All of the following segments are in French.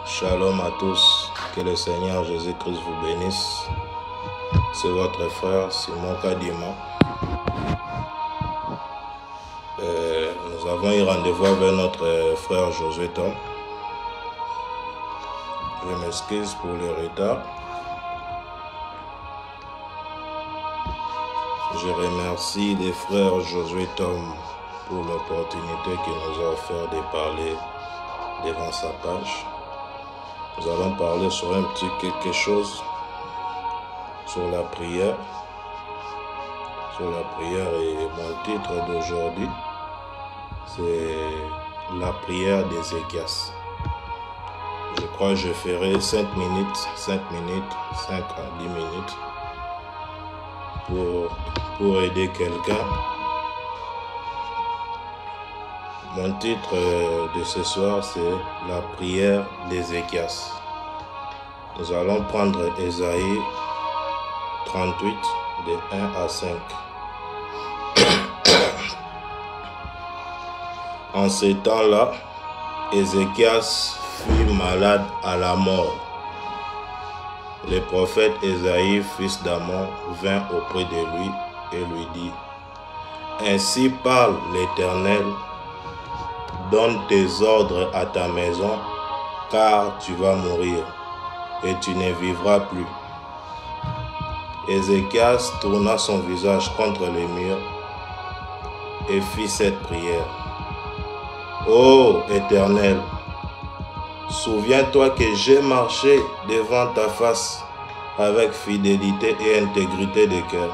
Shalom à tous, que le Seigneur Jésus-Christ vous bénisse. C'est votre frère Simon Kadima. Nous avons eu rendez-vous avec notre frère Josué Tom. Je m'excuse pour le retard. Je remercie les frères Josué Tom pour l'opportunité qu'il nous a offert de parler devant sa page. Nous allons parler sur un petit quelque chose sur la prière. Et mon titre d'aujourd'hui, c'est la prière d'Ézéchias. Je crois que je ferai 5 à 10 minutes pour aider quelqu'un. Mon titre de ce soir, c'est la prière d'Ézéchias. Nous allons prendre Ésaïe 38, de 1 à 5. En ces temps-là, Ézéchias fut malade à la mort. Le prophète Ésaïe, fils d'Amon, vint auprès de lui et lui dit: Ainsi parle l'Éternel, donne tes ordres à ta maison, car tu vas mourir et tu ne vivras plus. Ézéchias tourna son visage contre les murs et fit cette prière. Ô Éternel, souviens-toi que j'ai marché devant ta face avec fidélité et intégrité de cœur,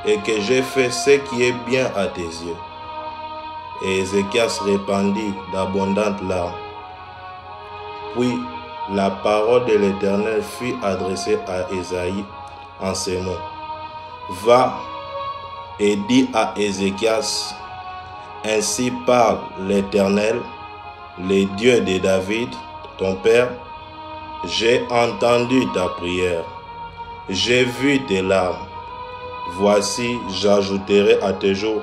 et que j'ai fait ce qui est bien à tes yeux. Et Ézéchias répandit d'abondantes larmes. Puis la parole de l'Éternel fut adressée à Ésaïe en ces mots: Va et dis à Ézéchias, ainsi parle l'Éternel, le Dieu de David, ton père. J'ai entendu ta prière, j'ai vu tes larmes. Voici, j'ajouterai à tes jours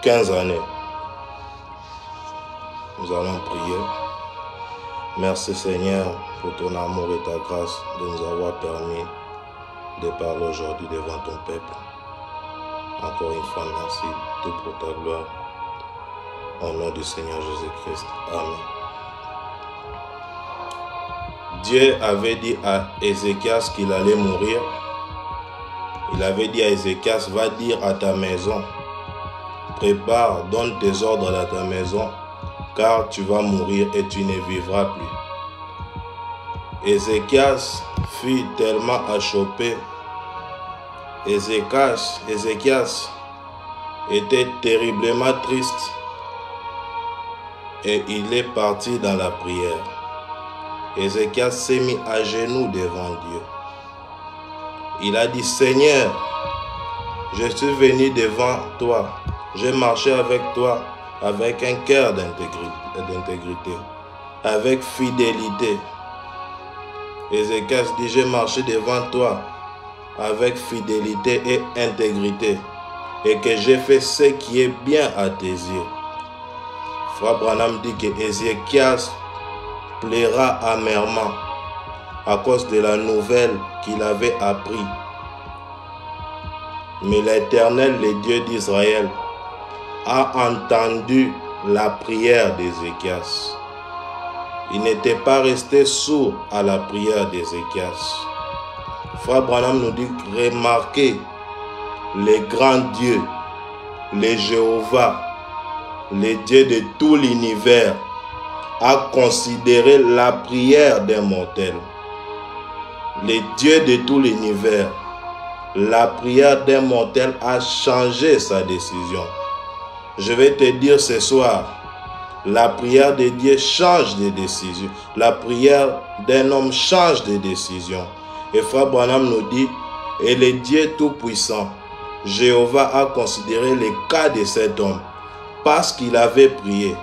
15 années. Nous allons prier. Merci Seigneur pour ton amour et ta grâce de nous avoir permis de parler aujourd'hui devant ton peuple. Encore une fois, merci, tout pour ta gloire. Au nom du Seigneur Jésus-Christ. Amen. Dieu avait dit à Ézéchias qu'il allait mourir. Il avait dit à Ézéchias: va dire à ta maison, prépare, donne tes ordres à ta maison, car tu vas mourir et tu ne vivras plus. Ézéchias fut tellement achoppé. Ézéchias était terriblement triste et il est parti dans la prière. Ézéchias s'est mis à genoux devant Dieu. Il a dit: Seigneur, je suis venu devant toi, j'ai marché avec toi avec un cœur d'intégrité, avec fidélité. Ézéchias dit: j'ai marché devant toi avec fidélité et intégrité, et que j'ai fait ce qui est bien à tes yeux. Frère Branham dit que Ézéchias plaira amèrement à cause de la nouvelle qu'il avait appris. Mais l'Éternel, le Dieu d'Israël, a entendu la prière d'Ézéchias. Il n'était pas resté sourd à la prière d'Ézéchias. Frère Branham nous dit: remarquez, les grands dieux, les Jéhovah, les dieux de tout l'univers, a considéré la prière d'un mortel. Les dieux de tout l'univers, la prière d'un mortel a changé sa décision. Je vais te dire ce soir, la prière de Dieu change de décision. La prière d'un homme change de décision. Et Frère Branham nous dit: et le Dieu Tout-Puissant, Jéhovah, a considéré le cas de cet homme parce qu'il avait prié.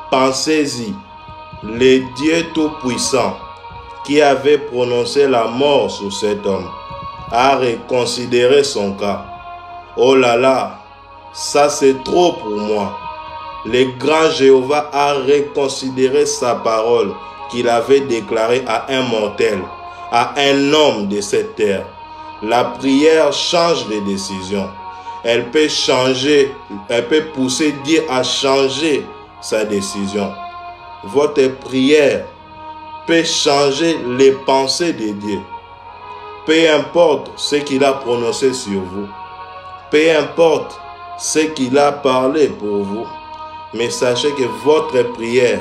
Pensez-y, le Dieu Tout-Puissant qui avait prononcé la mort sur cet homme a reconsidéré son cas. Oh là là, ça c'est trop pour moi. Le grand Jéhovah a reconsidéré sa parole qu'il avait déclaré à un mortel, à un homme de cette terre. La prière change les décisions. Elle peut changer, elle peut pousser Dieu à changer sa décision. Votre prière peut changer les pensées de Dieu. Peu importe ce qu'il a prononcé sur vous. Peu importe ce qu'il a parlé pour vous. Mais sachez que votre prière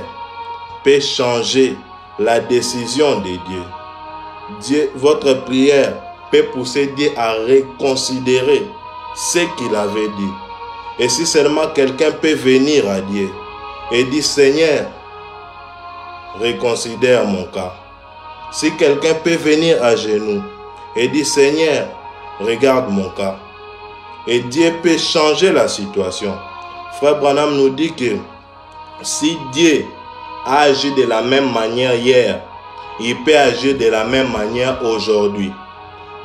peut changer la décision de Dieu. Votre prière peut pousser Dieu à reconsidérer ce qu'il avait dit. Et si seulement quelqu'un peut venir à Dieu et dire, Seigneur, reconsidère mon cas. Si quelqu'un peut venir à genoux et dire, Seigneur, regarde mon cas. Et Dieu peut changer la situation. Frère Branham nous dit que si Dieu a agi de la même manière hier, il peut agir de la même manière aujourd'hui.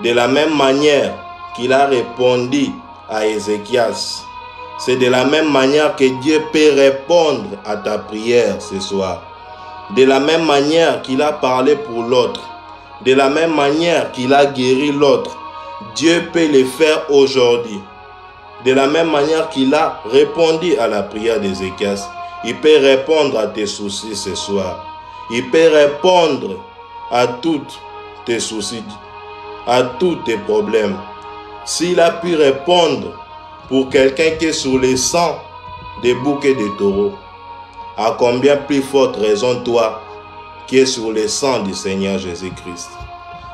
De la même manière qu'il a répondu à Ézéchias. C'est de la même manière que Dieu peut répondre à ta prière ce soir. De la même manière qu'il a parlé pour l'autre. De la même manière qu'il a guéri l'autre. Dieu peut le faire aujourd'hui. De la même manière qu'il a répondu à la prière d'Ézéchias. Il peut répondre à tes soucis ce soir. Il peut répondre à tous tes soucis, à tous tes problèmes. S'il a pu répondre pour quelqu'un qui est sous les sangs des boucs et des taureaux, à combien plus forte raison toi qui es sur les sangs du Seigneur Jésus-Christ?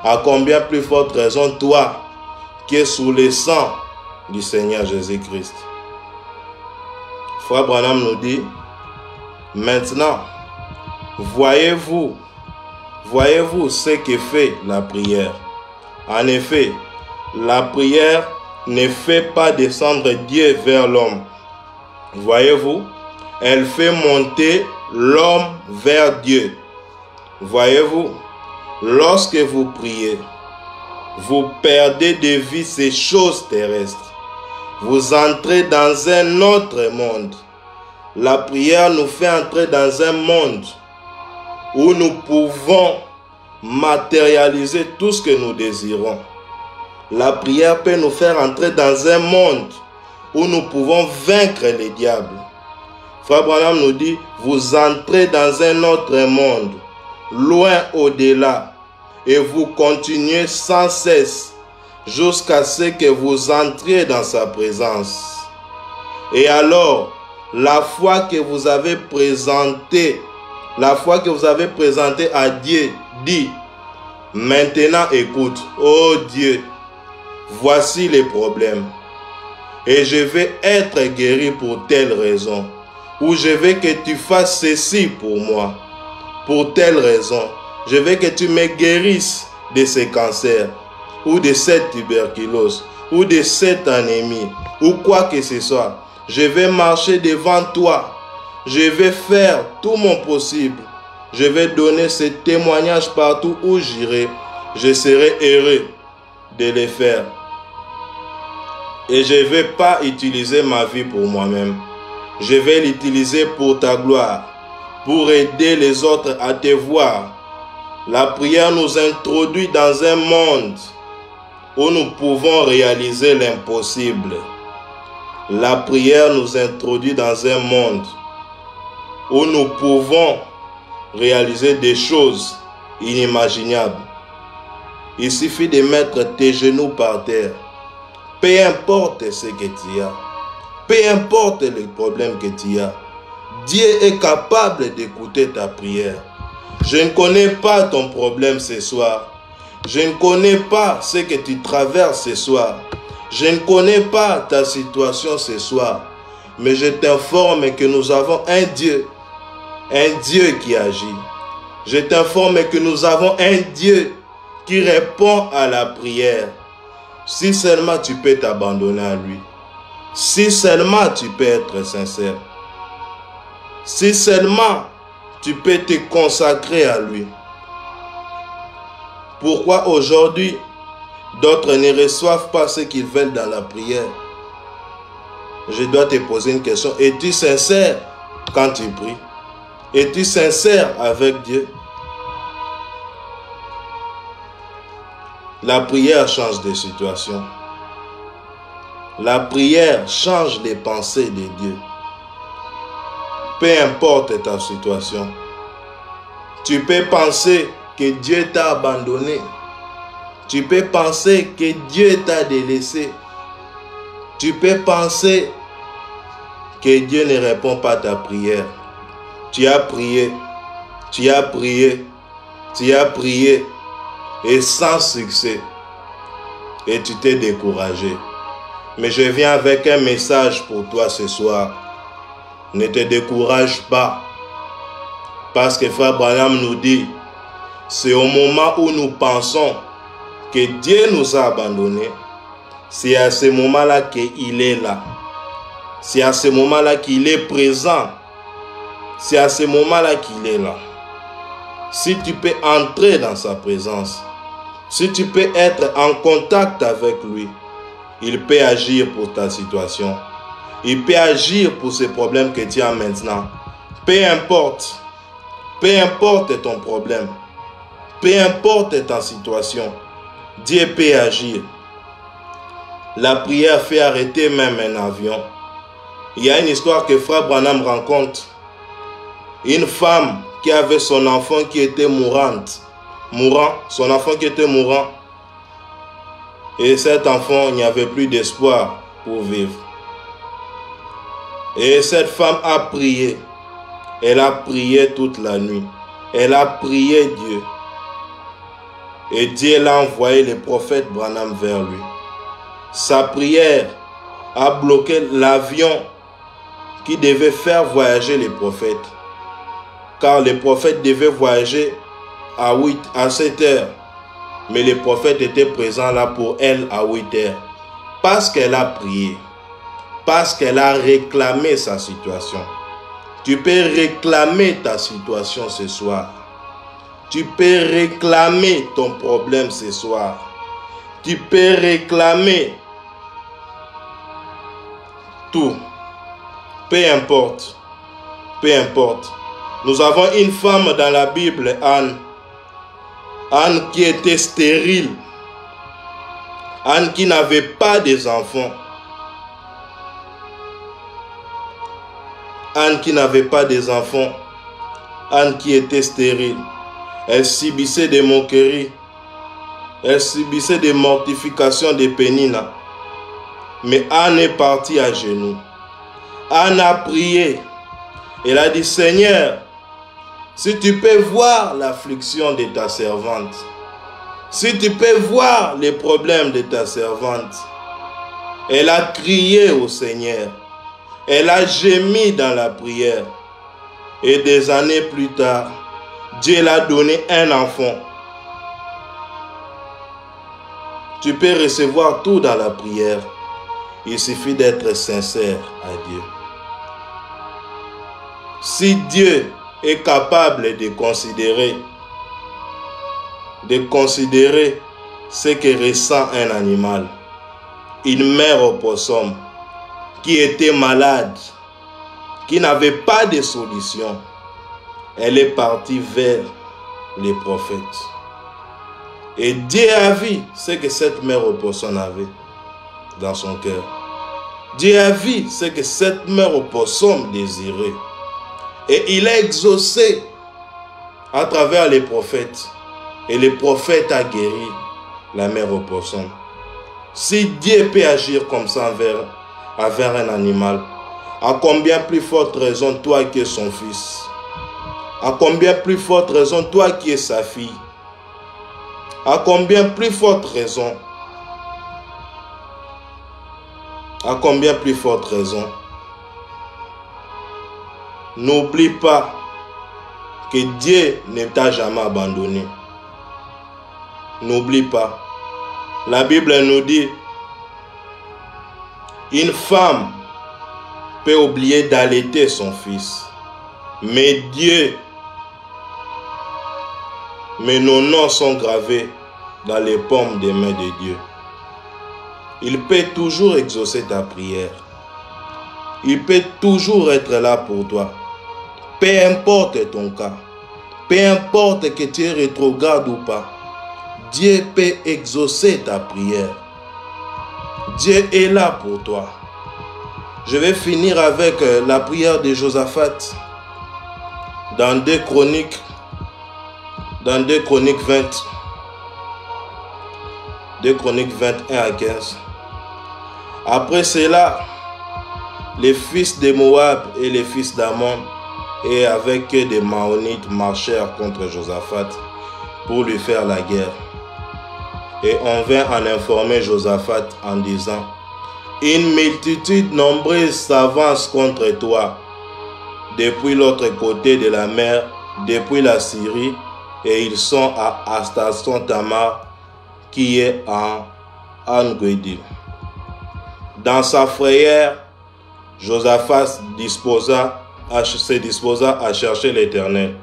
À combien plus forte raison toi qui es sous les sangs du Seigneur Jésus-Christ? Frère Branham nous dit, maintenant, voyez-vous ce que fait la prière. En effet, la prière ne fait pas descendre Dieu vers l'homme. Voyez-vous, elle fait monter l'homme vers Dieu. Voyez-vous, lorsque vous priez, vous perdez de vue ces choses terrestres. Vous entrez dans un autre monde. La prière nous fait entrer dans un monde où nous pouvons matérialiser tout ce que nous désirons. La prière peut nous faire entrer dans un monde où nous pouvons vaincre les diables. Frère Branham nous dit, vous entrez dans un autre monde, loin au-delà, et vous continuez sans cesse jusqu'à ce que vous entriez dans sa présence. Et alors, la foi que vous avez présentée, à Dieu dit, maintenant écoute, oh Dieu, voici les problèmes. Et je vais être guéri pour telle raison. Ou je veux que tu fasses ceci pour moi. Pour telle raison. Je veux que tu me guérisses de ce cancer. Ou de cette tuberculose. Ou de cette anémie. Ou quoi que ce soit. Je vais marcher devant toi. Je vais faire tout mon possible. Je vais donner ce témoignage partout où j'irai. Je serai heureux de le faire. Et je ne vais pas utiliser ma vie pour moi-même. Je vais l'utiliser pour ta gloire, pour aider les autres à te voir. La prière nous introduit dans un monde où nous pouvons réaliser l'impossible. La prière nous introduit dans un monde où nous pouvons réaliser des choses inimaginables. Il suffit de mettre tes genoux par terre. Peu importe ce que tu as, peu importe les problèmes que tu as, Dieu est capable d'écouter ta prière. Je ne connais pas ton problème ce soir. Je ne connais pas ce que tu traverses ce soir. Je ne connais pas ta situation ce soir. Mais je t'informe que nous avons un Dieu qui agit. Je t'informe que nous avons un Dieu qui répond à la prière. Si seulement tu peux t'abandonner à lui. Si seulement tu peux être sincère. Si seulement tu peux te consacrer à lui. Pourquoi aujourd'hui d'autres ne reçoivent pas ce qu'ils veulent dans la prière? Je dois te poser une question. Es-tu sincère quand tu pries? Es-tu sincère avec Dieu? La prière change des situations. La prière change les pensées de Dieu. Peu importe ta situation, tu peux penser que Dieu t'a abandonné. Tu peux penser que Dieu t'a délaissé. Tu peux penser que Dieu ne répond pas à ta prière. Tu as prié, tu as prié, tu as prié et sans succès. Et tu t'es découragé. Mais je viens avec un message pour toi ce soir. Ne te décourage pas. Parce que Frère Branham nous dit, c'est au moment où nous pensons que Dieu nous a abandonnés, c'est à ce moment-là qu'il est là. C'est à ce moment-là qu'il est présent. C'est à ce moment-là qu'il est là. Si tu peux entrer dans sa présence, si tu peux être en contact avec lui, il peut agir pour ta situation. Il peut agir pour ces problèmes que tu as maintenant. Peu importe ton problème, peu importe ta situation, Dieu peut agir. La prière fait arrêter même un avion. Il y a une histoire que Frère Branham rencontre. Une femme qui avait son enfant qui était son enfant qui était mourant. Et cet enfant, il n'y avait plus d'espoir pour vivre. Et cette femme a prié. Elle a prié toute la nuit. Elle a prié Dieu. Et Dieu l'a envoyé le prophète Branham vers lui. Sa prière a bloqué l'avion qui devait faire voyager les prophètes. Car les prophètes devaient voyager à 7 heures. Mais les prophètes étaient présents là pour elle à 8 heures. Parce qu'elle a prié. Parce qu'elle a réclamé sa situation. Tu peux réclamer ta situation ce soir. Tu peux réclamer ton problème ce soir. Tu peux réclamer tout. Peu importe. Peu importe. Nous avons une femme dans la Bible, Anne. Anne qui était stérile. Anne qui n'avait pas des enfants. Anne qui n'avait pas des enfants. Anne qui était stérile. Elle subissait des moqueries. Elle subissait des mortifications de Pénina. Mais Anne est partie à genoux. Anne a prié. Elle a dit, Seigneur, si tu peux voir l'affliction de ta servante, si tu peux voir les problèmes de ta servante, elle a crié au Seigneur. Elle a gémi dans la prière. Et des années plus tard, Dieu l'a donné un enfant. Tu peux recevoir tout dans la prière. Il suffit d'être sincère à Dieu. Si Dieu est capable de considérer ce que ressent un animal, une mère opossum qui était malade, qui n'avait pas de solution, elle est partie vers les prophètes. Et Dieu a vu ce que cette mère opossum avait dans son cœur. Dieu a vu ce que cette mère opossum désirait. Et il a exaucé à travers les prophètes. Et les prophètes a guéri la mère opossum. Si Dieu peut agir comme ça envers un animal, à combien plus forte raison toi qui es son fils? À combien plus forte raison toi qui es sa fille? À combien plus forte raison? À combien plus forte raison? N'oublie pas que Dieu ne t'a jamais abandonné. N'oublie pas. La Bible nous dit, une femme peut oublier d'allaiter son fils. Mais Dieu, mais nos noms sont gravés dans les paumes des mains de Dieu. Il peut toujours exaucer ta prière. Il peut toujours être là pour toi. Peu importe ton cas. Peu importe que tu es rétrograde ou pas. Dieu peut exaucer ta prière. Dieu est là pour toi. Je vais finir avec la prière de Josaphat dans 2 Chroniques 20. 2 Chroniques 21 à 15. Après cela, les fils de Moab et les fils d'Ammon et avec eux des Maonites marchèrent contre Josaphat pour lui faire la guerre. Et on vint en informer Josaphat en disant: une multitude nombreuse s'avance contre toi depuis l'autre côté de la mer, depuis la Syrie, et ils sont à Astaston Tamar, qui est en En-Guédi. Dans sa frayeur, Josaphat se disposa à chercher l'Éternel,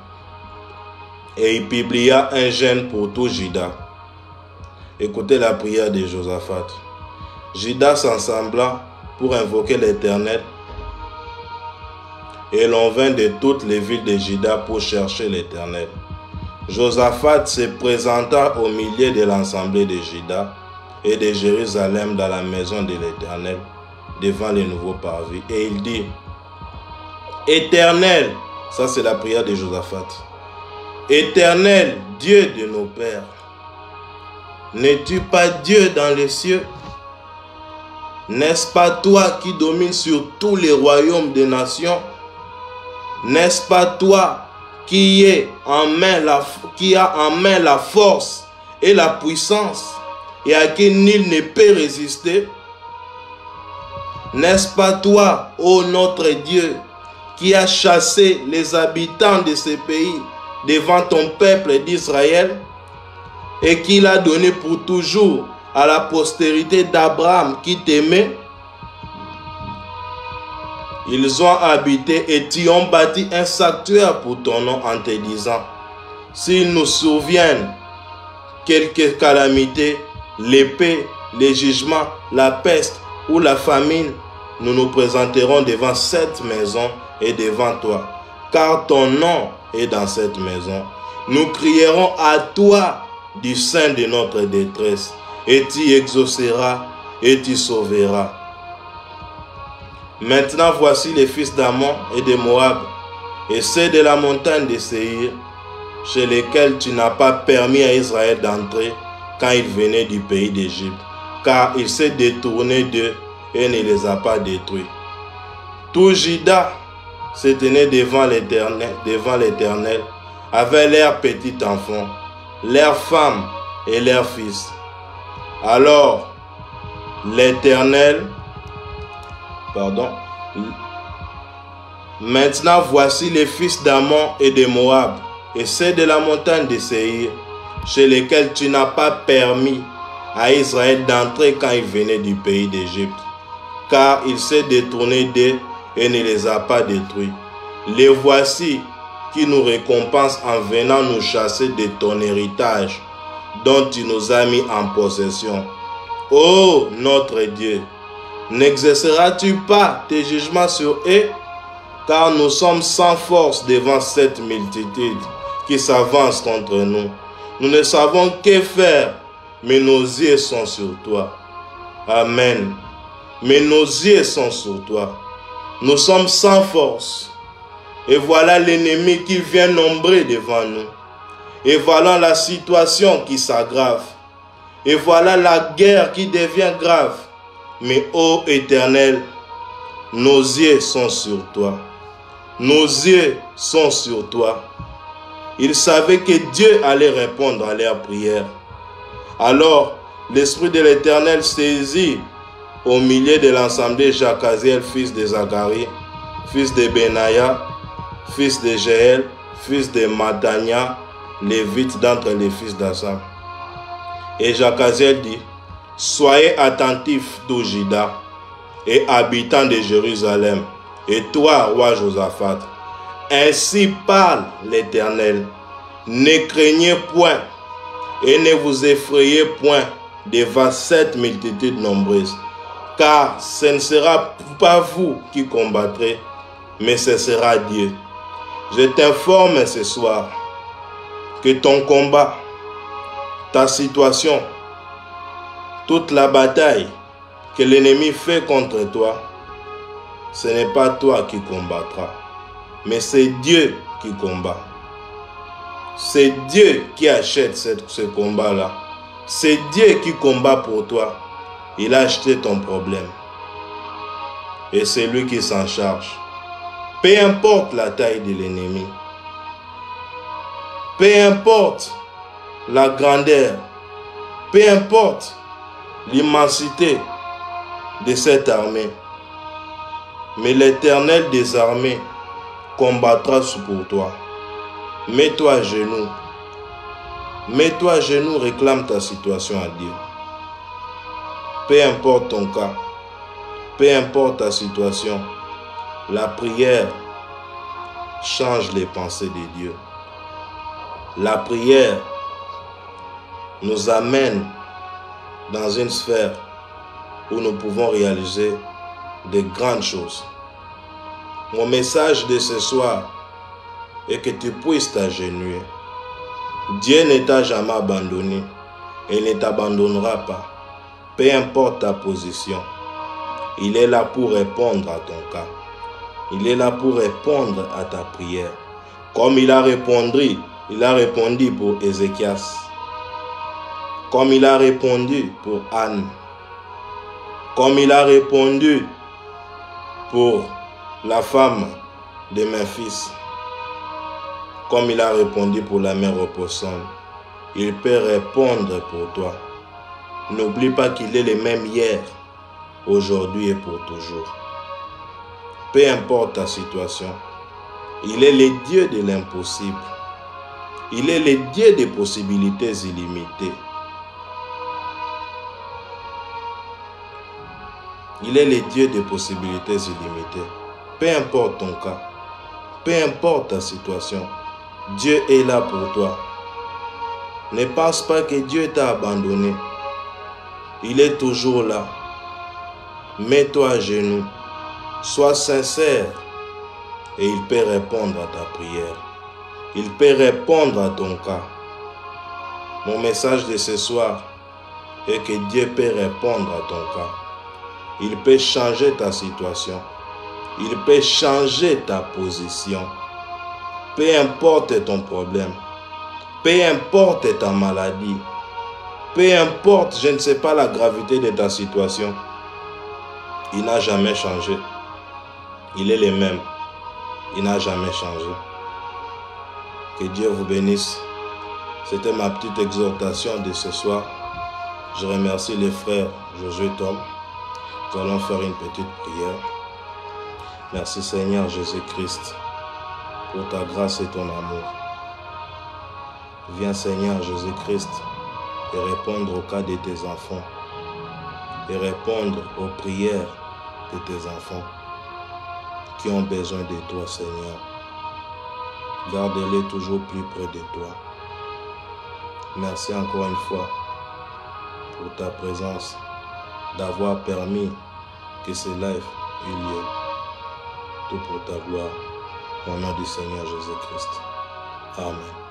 et il publia un jeûne pour tout Juda. Écoutez la prière de Josaphat. Juda s'assembla pour invoquer l'Éternel, et l'on vint de toutes les villes de Juda pour chercher l'Éternel. Josaphat se présenta au milieu de l'assemblée de Juda et de Jérusalem dans la maison de l'Éternel, devant les nouveaux parvis. Et il dit: Éternel, ça c'est la prière de Josaphat. Éternel, Dieu de nos pères, n'es-tu pas Dieu dans les cieux? N'est-ce pas toi qui domines sur tous les royaumes des nations? N'est-ce pas toi qui a en main la force et la puissance et à qui nul ne peut résister? N'est-ce pas toi, ô notre Dieu, qui a chassé les habitants de ce pays devant ton peuple d'Israël et qui l'a donné pour toujours à la postérité d'Abraham qui t'aimait? Ils ont habité et t'y ont bâti un sanctuaire pour ton nom en te disant: s'ils nous surviennent quelque calamité, l'épée, les jugements, la peste ou la famine, nous nous présenterons devant cette maison et devant toi, car ton nom est dans cette maison. Nous crierons à toi du sein de notre détresse, et tu exauceras et tu sauveras. Maintenant voici les fils d'Ammon et de Moab, et ceux de la montagne de Séhir, chez lesquels tu n'as pas permis à Israël d'entrer quand il venait du pays d'Égypte, car il s'est détourné d'eux et ne les a pas détruits. Tout Juda se tenait devant l'Éternel, avec leurs petits enfants, leurs femmes et leurs fils. Alors l'Éternel, maintenant voici les fils d'Ammon et de Moab, et ceux de la montagne de Séhir, chez lesquels tu n'as pas permis à Israël d'entrer quand il venait du pays d'Égypte, car il s'est détourné d'eux et ne les a pas détruits. Les voici qui nous récompensent en venant nous chasser de ton héritage, dont tu nous as mis en possession. Ô notre Dieu, n'exerceras-tu pas tes jugements sur eux? Car nous sommes sans force devant cette multitude qui s'avance contre nous. Nous ne savons que faire, mais nos yeux sont sur toi. Amen. Mais nos yeux sont sur toi. Nous sommes sans force. Et voilà l'ennemi qui vient nombrer devant nous. Et voilà la situation qui s'aggrave. Et voilà la guerre qui devient grave. Mais ô Éternel, nos yeux sont sur toi. Nos yeux sont sur toi. Ils savaient que Dieu allait répondre à leurs prières. Alors, l'Esprit de l'Éternel saisit au milieu de l'assemblée Jacaziel, fils de Zacharie, fils de Benaïa, fils de Jéhel, fils de Matania, lévite d'entre les fils d'Asaph. Et Jacaziel dit: soyez attentifs, tout Juda, et habitants de Jérusalem, et toi, roi Josaphat. Ainsi parle l'Éternel. Ne craignez point, et ne vous effrayez point devant cette multitude nombreuse, car ce ne sera pas vous qui combattrez, mais ce sera Dieu. Je t'informe ce soir que ton combat ta situation, toute la bataille que l'ennemi fait contre toi, ce n'est pas toi qui combattras, mais c'est Dieu qui combat. C'est Dieu qui achète ce combat-là. C'est Dieu qui combat pour toi. Il a acheté ton problème. Et c'est lui qui s'en charge. Peu importe la taille de l'ennemi. Peu importe la grandeur. Peu importe l'immensité de cette armée. Mais l'Éternel des armées combattra pour toi. Mets-toi à genoux. Mets-toi à genoux, réclame ta situation à Dieu. Peu importe ton cas, peu importe ta situation, la prière change les pensées de Dieu. La prière nous amène dans une sphère où nous pouvons réaliser de grandes choses. Mon message de ce soir est que tu puisses t'agenouiller. Dieu ne t'a jamais abandonné et ne t'abandonnera pas. Peu importe ta position, il est là pour répondre à ton cas. Il est là pour répondre à ta prière. Comme il a répondu pour Ézéchias. Comme il a répondu pour Anne. Comme il a répondu pour la femme de Memphis. Comme il a répondu pour la mère opossum. Il peut répondre pour toi. N'oublie pas qu'il est le même hier, aujourd'hui et pour toujours. Peu importe ta situation, il est le Dieu de l'impossible. Il est le Dieu des possibilités illimitées. Il est le Dieu des possibilités illimitées. Peu importe ton cas, peu importe ta situation, Dieu est là pour toi. Ne pense pas que Dieu t'a abandonné. Il est toujours là. Mets-toi à genoux. Sois sincère. Et il peut répondre à ta prière. Il peut répondre à ton cas. Mon message de ce soir est que Dieu peut répondre à ton cas. Il peut changer ta situation. Il peut changer ta position. Peu importe ton problème. Peu importe ta maladie. Peu importe, je ne sais pas la gravité de ta situation. Il n'a jamais changé. Il est le même. Il n'a jamais changé. Que Dieu vous bénisse. C'était ma petite exhortation de ce soir. Je remercie les frères Josué Tom. Nous allons faire une petite prière. Merci Seigneur Jésus-Christ pour ta grâce et ton amour. Viens Seigneur Jésus-Christ et répondre au cas de tes enfants et répondre aux prières de tes enfants qui ont besoin de toi Seigneur. Garde-les toujours plus près de toi. Merci encore une fois pour ta présence, d'avoir permis que ce live ait lieu. Tout pour ta gloire, au nom du Seigneur Jésus-Christ. Amen.